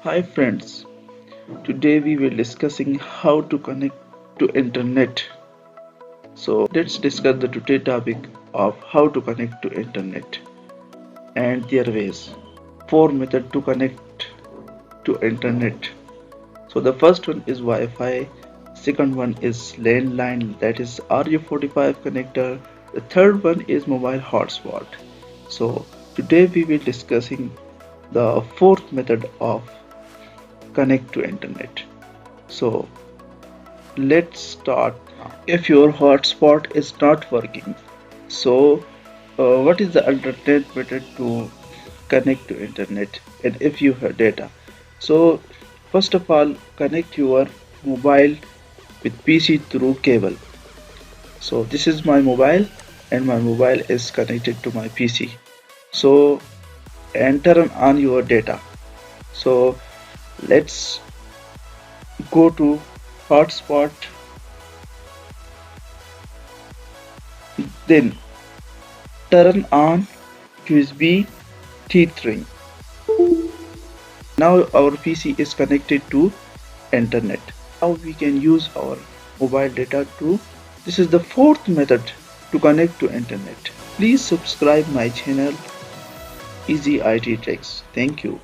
Hi friends, today we will discussing how to connect to internet. So let's discuss the today topic of how to connect to internet and their ways. Four method to connect to internet. So the first one is Wi-Fi, second one is landline, that is RU45 connector. The third one is mobile hotspot. So today we will discussing the fourth method of connect to internet. So let's start. If your hotspot is not working, so what is the alternate method to connect to internet? And if you have data, so first of all, connect your mobile with PC through cable. So this is my mobile, and my mobile is connected to my PC. So and turn on your data. So let's go to hotspot, then turn on USB tethering. Now our PC is connected to internet. Now we can use our mobile data to. This is the fourth method to connect to internet. Please subscribe my channel Easy IT Tricks. Thank you.